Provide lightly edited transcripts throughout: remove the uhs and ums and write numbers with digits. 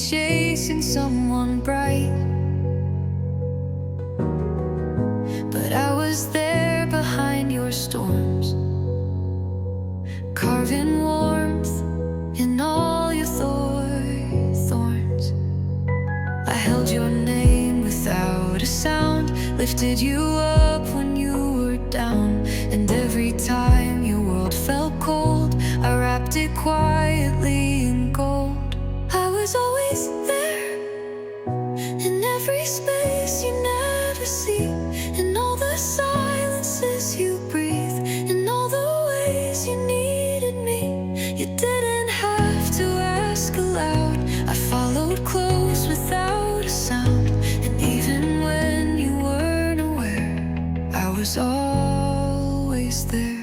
chasing someone bright, but I was there behind your storms, carving warmth in all your thorns. I held your name without a sound, lifted you up when you were down, and every time your world felt cold, I wrapped it quietly in gold. I was always there, in every space you never see, in all the silences you breathe, in all the ways you needed me. You didn't have to ask aloud, I followed close without a sound, and even when you weren't aware, I was always there.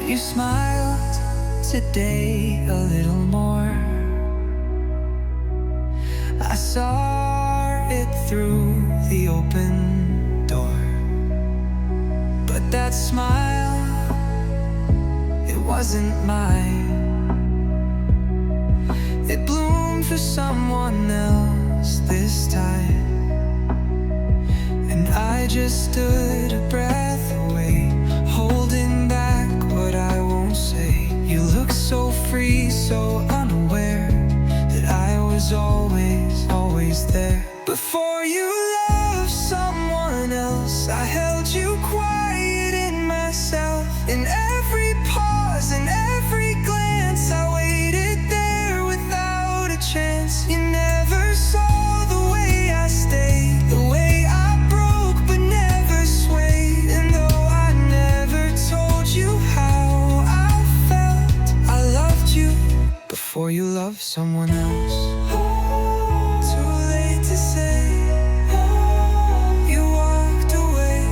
You smiled today a little more. I saw it through the open door. But that smile, it wasn't mine. It bloomed for someone else this time, and I just stood a breath away, holding back what I won't say. You look so free, so unaware that I was always there. Before you loved someone else, I held you quiet in myself. In every pause, in every glance, I waited there without a chance. You never saw the way I stayed, the way I broke but never swayed. And though I never told you how I felt, I loved you before you loved someone else. Too late to say, you walked away.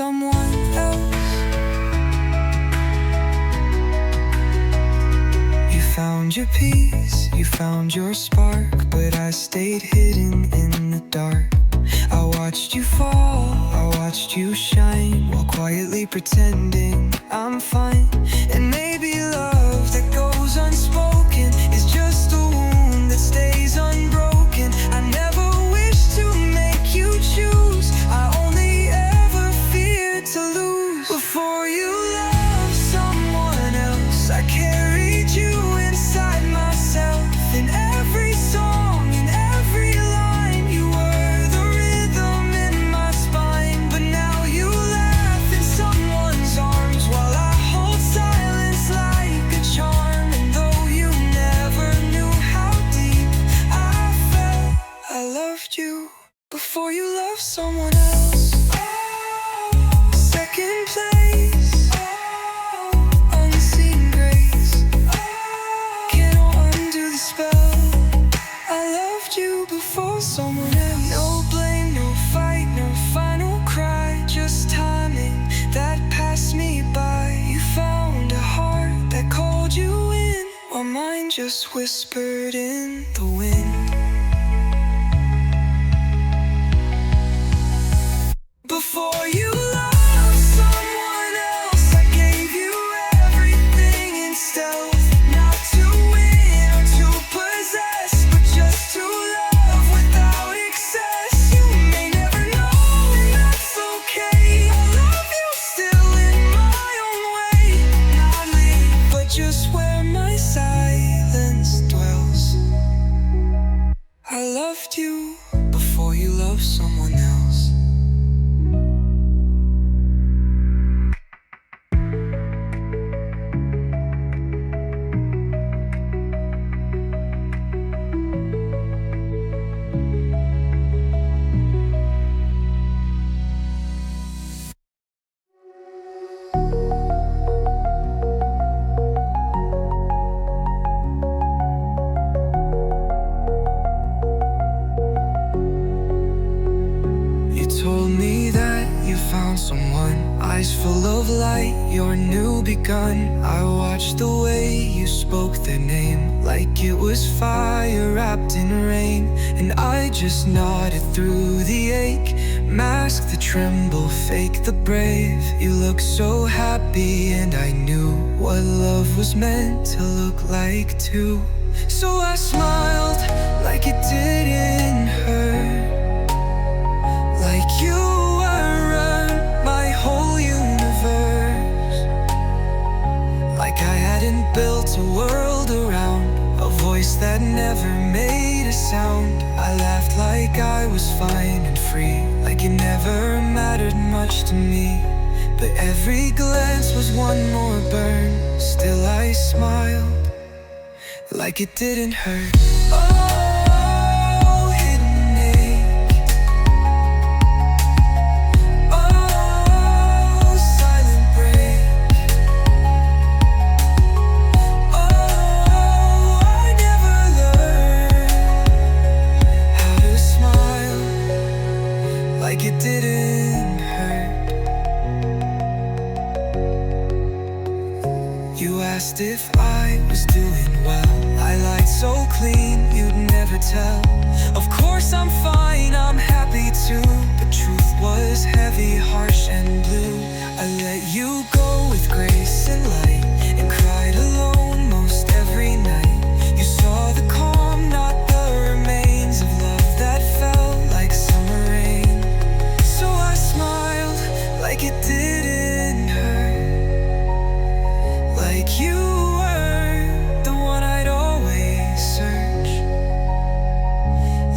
someone else. You found your peace, you found your spark, but I stayed hidden in the dark. I watched you fall, I watched you shine, while quietly pretending I'm fine. And maybe love that goes unspoken is just a wound that stays unbroken. I never wished to make you choose, I only ever feared to lose. Before you loved someone else, I carried you inside myself. In every song, in every line, you were the rhythm in my spine. But now you laugh in someone's arms, while I hold silence like a charm. And though you never knew how deep I felt, I loved you before you loved someone else. Second place, unseen grace, can't undo the spell. I loved you before someone else. No blame, no fight, no final cry, just timing that passed me by. You found a heart that called you in, while mine just whispered in the wind. Before you loved someone else, I gave you everything in stealth. Not to win or to possess, but just to love without excess. You may never know, and that's okay. I love you still in my own way. Not late, but just where my silence dwells. I loved you before you loved someone else. Told me that you found someone, eyes full of light, your new begun. I watched the way you spoke their name, like it was fire wrapped in rain. And I just nodded through the ache, mask the tremble, fake the brave. You looked so happy and I knew what love was meant to look like too. So I smiled like it didn't hurt, like you were my whole universe. Like I hadn't built a world around a voice that never made a sound. I laughed like I was fine and free, like it never mattered much to me. But every glance was one more burn. Still I smiled like it didn't hurt. Like it didn't hurt. You asked if I was doing well. I lied so clean you'd never tell. Of course I'm fine, I'm happy too. But truth was heavy, harsh and blue. I let you go with grace and light, and cried alone most every night. You saw the calm, not the remains of love that felt like summer rain. So I smiled like it didn't hurt, like you were the one I'd always search.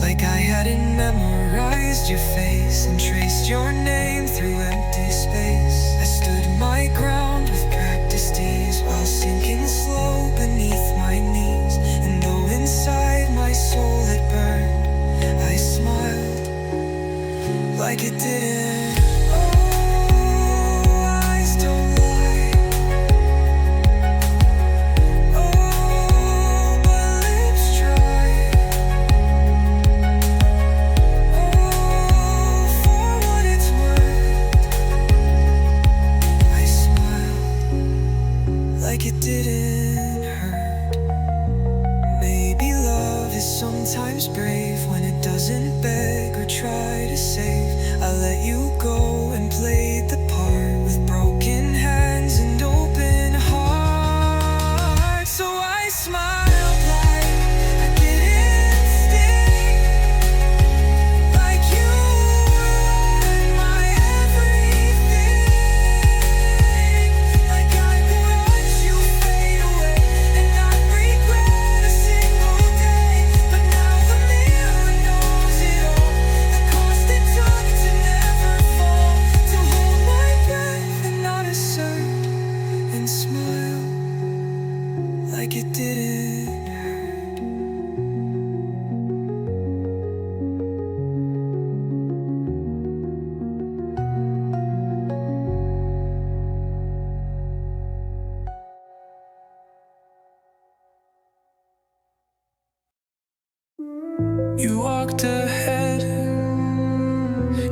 Like I hadn't memorized your face and traced your name through empty space. I stood my ground with practiced ease, while sinking slow beneath my knees. And though inside my soul had burned, I smiled like it didn't. Oh, eyes don't lie. Oh, but lips try. Oh, for what it's worth,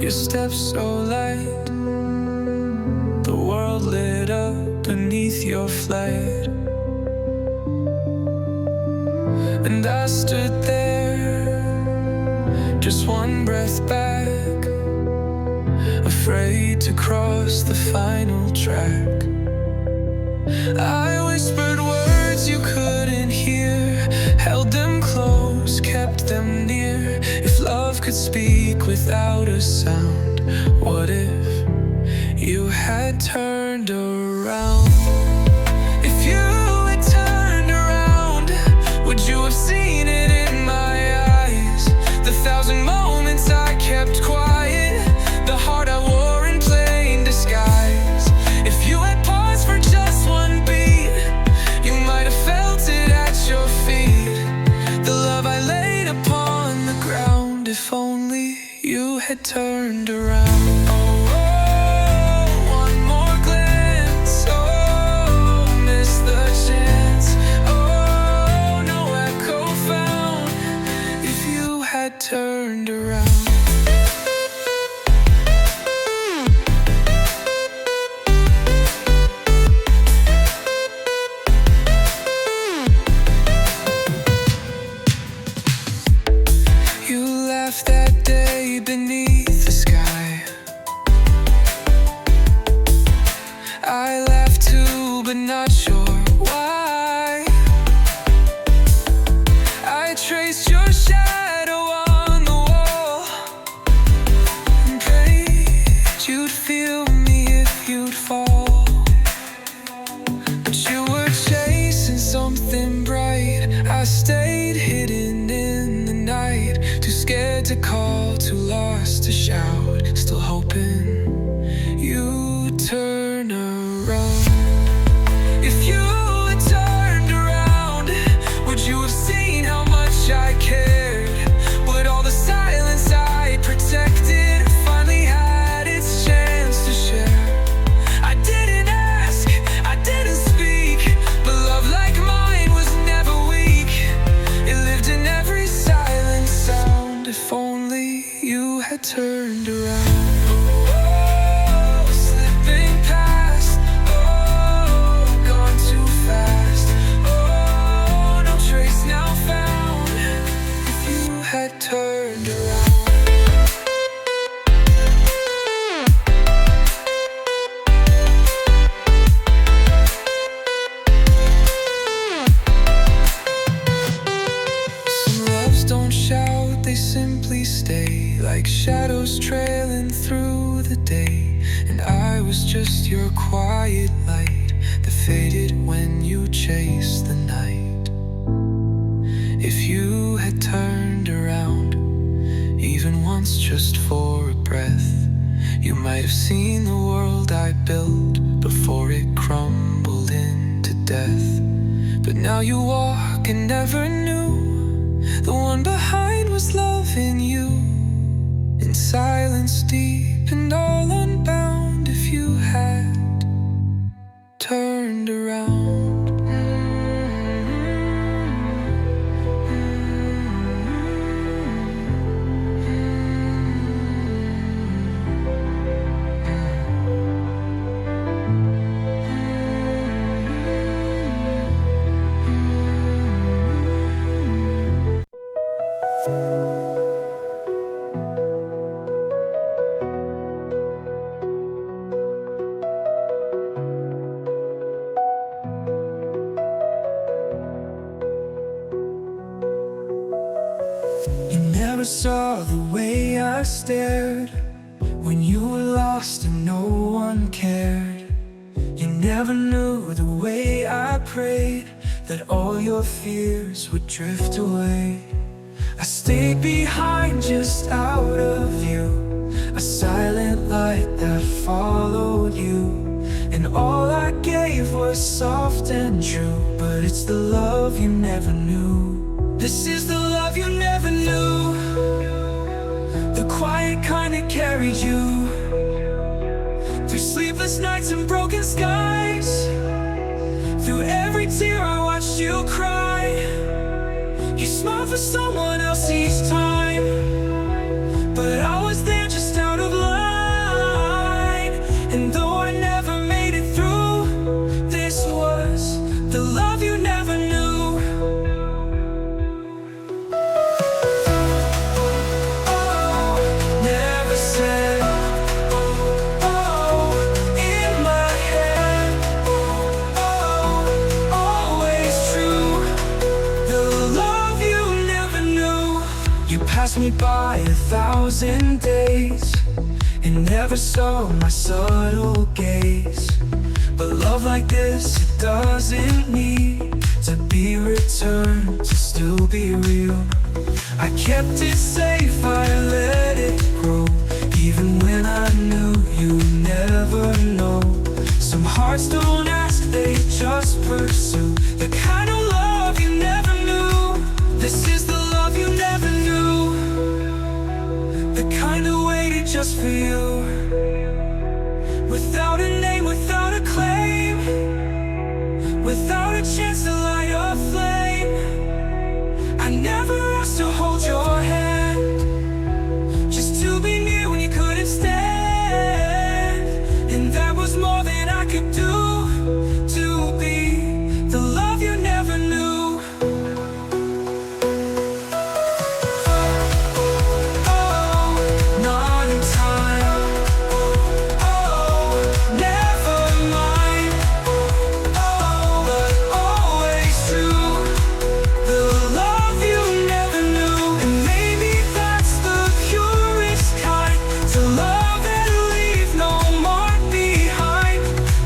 Your steps so light, the world lit up beneath your flight. And I stood there, just one breath back, afraid to cross the final track. I whispered words you couldn't hear, held them close, kept them near. If love could speak without a sound, what if you had turned around? If you had turned around, would you have seen it in my eyes? The thousand moments I kept quiet, the heart I wore in plain disguise. If you had paused for just one beat, you might have felt it at your feet. The love I laid upon the ground, if only you had turned around. Oh, oh, one more glance, oh, missed the chance. Oh, no echo found, if you had turned around. You laughed that day beneath the sky. I laughed too, but not sure why. I traced your shadow on the wall and prayed you'd feel me if you'd fall. But you were chasing something bright. I stayed hidden in the night, too scared to call, too lost to shout, still hoping you'd turn around. If you had turned around, would you have seen how much I cared? Would all the silence I protected finally had its chance to share? I didn't ask, I didn't speak, but love like mine was never weak. It lived in every silent sound, if only you had turned around. Oh, slipping past, oh, gone too fast. Oh, no trace now found, if you had turned around. Some loves don't shout, they simply stay, like shadows trailing through the day. And I was just your quiet light that faded when you chased the night. If you had turned around, even once just for a breath, you might have seen the world I built before it crumbled into death. But now you walk and never knew the one behind was loving you, in silence deep and all unbound. If you had turned around. You never saw the way I stared when you were lost and no one cared. You never knew the way I prayed that all your fears would drift away. I stayed behind just out of view, a silent light that followed you. And all I gave was soft and true, but it's the love you never knew. This is the love you never knew, the quiet kind that carried you through sleepless nights and broken skies. Through every tear I watched you cry. You smiled for someone else each time, but I was there just out of love. 1,000 days and never saw my subtle gaze. But love like this, it doesn't need to be returned to still be real. I kept it safe, I let it grow, even when I knew you never know. Some hearts don't ask, they just pursue the kind of love you never knew. This is the love you never knew, the kind of waited just for you. Without a name, without a claim, without a chance to light a flame. I never asked to hold your hand, just to be near when you couldn't stand. And that was more than I could do, to be the love you never knew. Oh, not in time. Oh, never mind. Oh, but always true. The love you never knew. And maybe that's the purest kind, to love and leave no mark behind.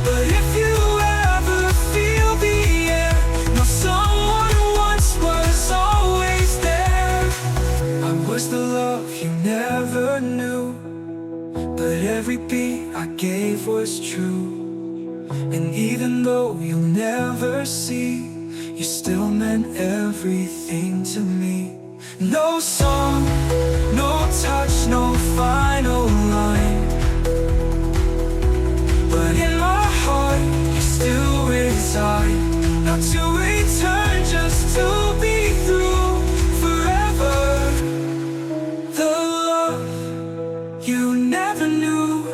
But if you ever feel the air, know someone once was always there. I was the love you never knew, but every beat I gave was true. And even though you'll never see, you still meant everything to me. No song, no touch, no final line, but in my heart you still reside. Not to return, just to be through forever. The love you never knew.